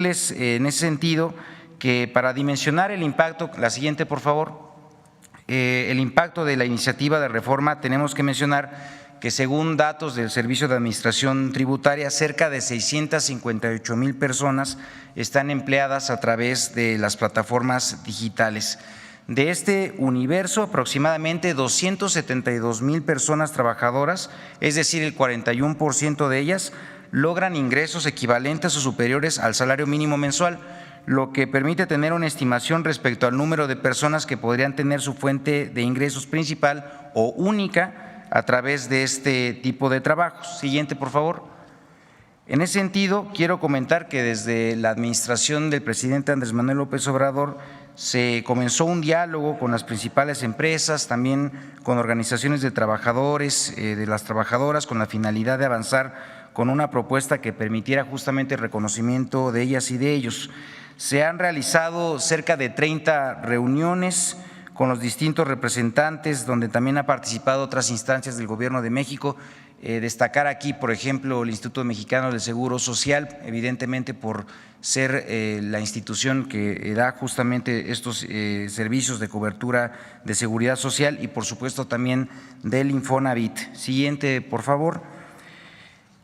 decirles en ese sentido que para dimensionar el impacto, la siguiente por favor, el impacto de la iniciativa de reforma, tenemos que mencionar que según datos del Servicio de Administración Tributaria, cerca de 658,000 personas están empleadas a través de las plataformas digitales. De este universo, aproximadamente 272,000 personas trabajadoras, es decir, el 41% de ellas, logran ingresos equivalentes o superiores al salario mínimo mensual, lo que permite tener una estimación respecto al número de personas que podrían tener su fuente de ingresos principal o única a través de este tipo de trabajos. Siguiente, por favor. En ese sentido, quiero comentar que desde la administración del presidente Andrés Manuel López Obrador se comenzó un diálogo con las principales empresas, también con organizaciones de trabajadores, de las trabajadoras, con la finalidad de avanzar con una propuesta que permitiera justamente el reconocimiento de ellas y de ellos. Se han realizado cerca de 30 reuniones con los distintos representantes, donde también ha participado otras instancias del Gobierno de México. Destacar aquí, por ejemplo, el Instituto Mexicano del Seguro Social, evidentemente por ser la institución que da justamente estos servicios de cobertura de seguridad social y por supuesto también del Infonavit. Siguiente, por favor.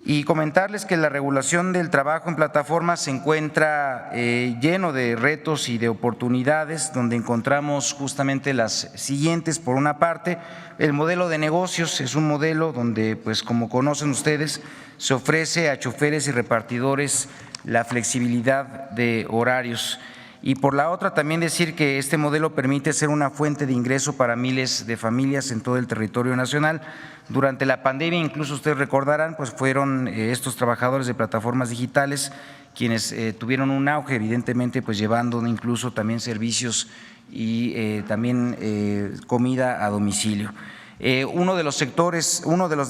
Y comentarles que la regulación del trabajo en plataformas se encuentra lleno de retos y de oportunidades, donde encontramos justamente las siguientes. Por una parte, el modelo de negocios es un modelo donde, pues como conocen ustedes, se ofrece a choferes y repartidores la flexibilidad de horarios. Y por la otra, también decir que este modelo permite ser una fuente de ingreso para miles de familias en todo el territorio nacional. Durante la pandemia, incluso ustedes recordarán, pues fueron estos trabajadores de plataformas digitales quienes tuvieron un auge, evidentemente, pues llevando incluso también servicios y también comida a domicilio. Uno de los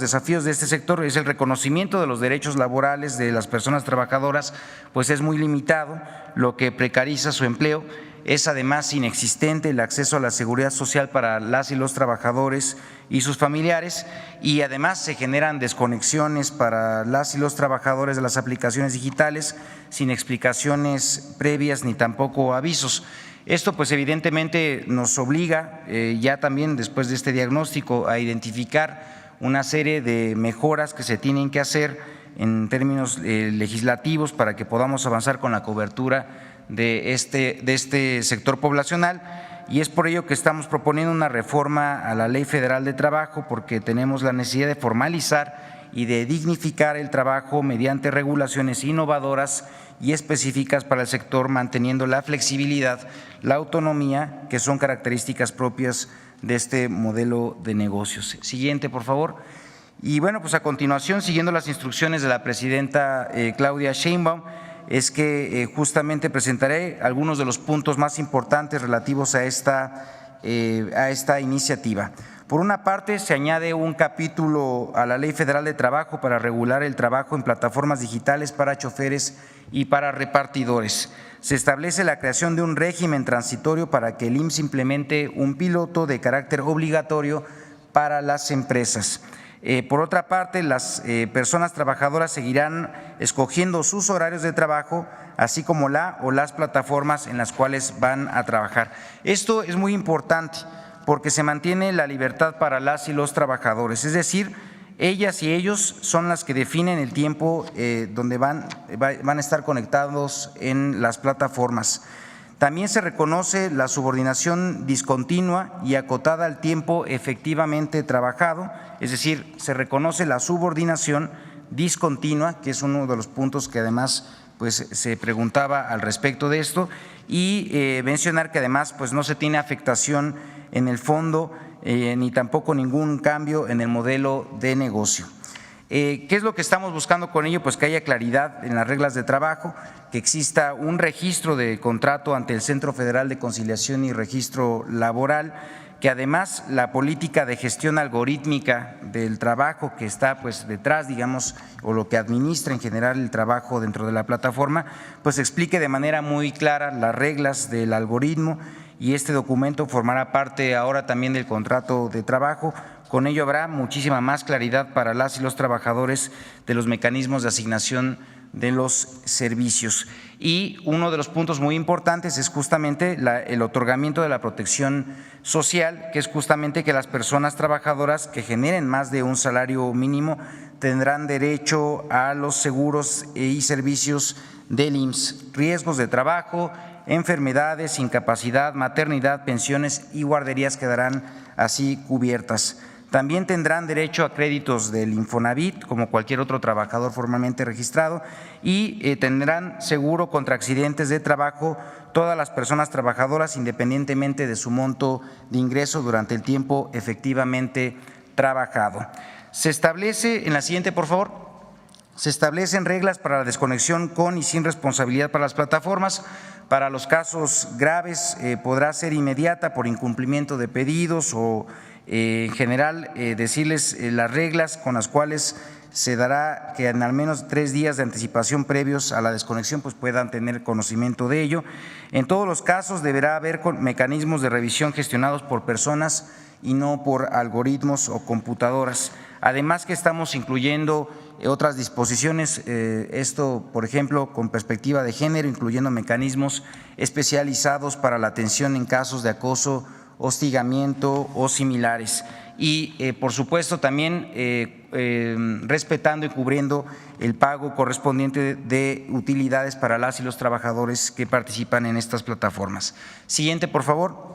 desafíos de este sector es el reconocimiento de los derechos laborales de las personas trabajadoras, pues es muy limitado, lo que precariza su empleo. Es además inexistente el acceso a la seguridad social para las y los trabajadores y sus familiares, y además se generan desconexiones para las y los trabajadores de las aplicaciones digitales sin explicaciones previas ni tampoco avisos. Esto pues evidentemente nos obliga ya también después de este diagnóstico a identificar una serie de mejoras que se tienen que hacer en términos legislativos para que podamos avanzar con la cobertura de este sector poblacional, y es por ello que estamos proponiendo una reforma a la Ley Federal de Trabajo, porque tenemos la necesidad de formalizar y de dignificar el trabajo mediante regulaciones innovadoras y específicas para el sector, manteniendo la flexibilidad, la autonomía, que son características propias de este modelo de negocios. Siguiente, por favor. Y bueno, pues a continuación, siguiendo las instrucciones de la presidenta Claudia Sheinbaum, es que justamente presentaré algunos de los puntos más importantes relativos a esta iniciativa. Por una parte, se añade un capítulo a la Ley Federal de Trabajo para regular el trabajo en plataformas digitales para choferes y para repartidores. Se establece la creación de un régimen transitorio para que el IMSS implemente un piloto de carácter obligatorio para las empresas. Por otra parte, las personas trabajadoras seguirán escogiendo sus horarios de trabajo, así como la o las plataformas en las cuales van a trabajar. Esto es muy importante porque se mantiene la libertad para las y los trabajadores, es decir, ellas y ellos son las que definen el tiempo donde van a estar conectados en las plataformas. También se reconoce la subordinación discontinua y acotada al tiempo efectivamente trabajado, es decir, se reconoce la subordinación discontinua, que es uno de los puntos que además pues se preguntaba al respecto de esto, y mencionar que además pues no se tiene afectación en el fondo ni tampoco ningún cambio en el modelo de negocio. ¿Qué es lo que estamos buscando con ello? Pues que haya claridad en las reglas de trabajo, que exista un registro de contrato ante el Centro Federal de Conciliación y Registro Laboral, que además la política de gestión algorítmica del trabajo que está pues detrás, digamos, o lo que administra en general el trabajo dentro de la plataforma, pues explique de manera muy clara las reglas del algoritmo, y este documento formará parte ahora también del contrato de trabajo. Con ello habrá muchísima más claridad para las y los trabajadores de los mecanismos de asignación de los servicios. Y uno de los puntos muy importantes es justamente el otorgamiento de la protección social, que es justamente que las personas trabajadoras que generen más de un salario mínimo tendrán derecho a los seguros y servicios del IMSS, riesgos de trabajo, enfermedades, incapacidad, maternidad, pensiones y guarderías quedarán así cubiertas. También tendrán derecho a créditos del Infonavit, como cualquier otro trabajador formalmente registrado, y tendrán seguro contra accidentes de trabajo todas las personas trabajadoras, independientemente de su monto de ingreso durante el tiempo efectivamente trabajado. Se establece, en la siguiente, por favor, se establecen reglas para la desconexión con y sin responsabilidad para las plataformas. Para los casos graves podrá ser inmediata por incumplimiento de pedidos o en general decirles las reglas con las cuales se dará que en al menos 3 días de anticipación previos a la desconexión pues puedan tener conocimiento de ello. En todos los casos deberá haber mecanismos de revisión gestionados por personas y no por algoritmos o computadoras. Además que estamos incluyendo otras disposiciones, esto por ejemplo con perspectiva de género, incluyendo mecanismos especializados para la atención en casos de acoso, hostigamiento o similares. Y por supuesto también respetando y cubriendo el pago correspondiente de utilidades para las y los trabajadores que participan en estas plataformas. Siguiente, por favor.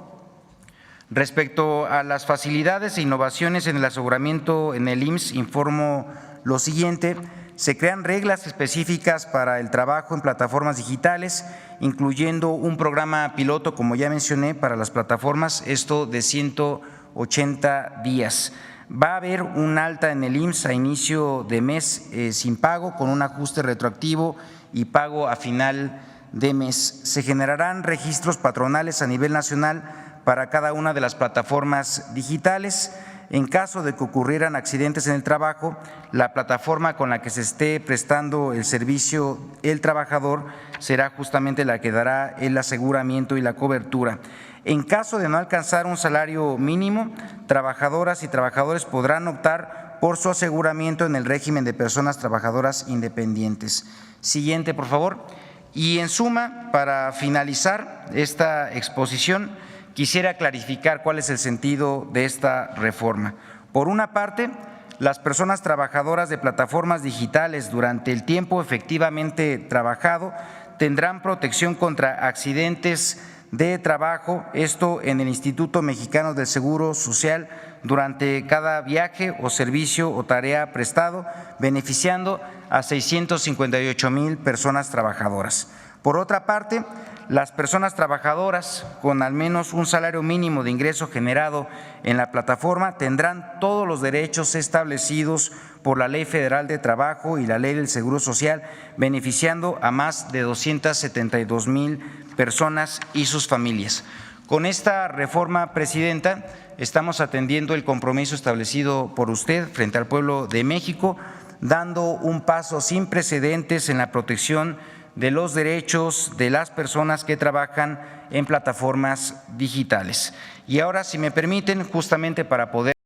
Respecto a las facilidades e innovaciones en el aseguramiento en el IMSS, informo lo siguiente. Se crean reglas específicas para el trabajo en plataformas digitales, incluyendo un programa piloto, como ya mencioné, para las plataformas, esto de 180 días. Va a haber un alta en el IMSS a inicio de mes sin pago, con un ajuste retroactivo y pago a final de mes. Se generarán registros patronales a nivel nacional para cada una de las plataformas digitales. En caso de que ocurrieran accidentes en el trabajo, la plataforma con la que se esté prestando el servicio el trabajador será justamente la que dará el aseguramiento y la cobertura. En caso de no alcanzar un salario mínimo, trabajadoras y trabajadores podrán optar por su aseguramiento en el régimen de personas trabajadoras independientes. Siguiente, por favor. Y en suma, para finalizar esta exposición, quisiera clarificar cuál es el sentido de esta reforma. Por una parte, las personas trabajadoras de plataformas digitales durante el tiempo efectivamente trabajado tendrán protección contra accidentes de trabajo, esto en el Instituto Mexicano del Seguro Social durante cada viaje o servicio o tarea prestado, beneficiando a 658,000 personas trabajadoras. Por otra parte, las personas trabajadoras con al menos un salario mínimo de ingreso generado en la plataforma tendrán todos los derechos establecidos por la Ley Federal de Trabajo y la Ley del Seguro Social, beneficiando a más de 272,000 personas y sus familias. Con esta reforma, Presidenta, estamos atendiendo el compromiso establecido por usted frente al pueblo de México, dando un paso sin precedentes en la protección de los derechos de las personas que trabajan en plataformas digitales. Y ahora, si me permiten, justamente para poder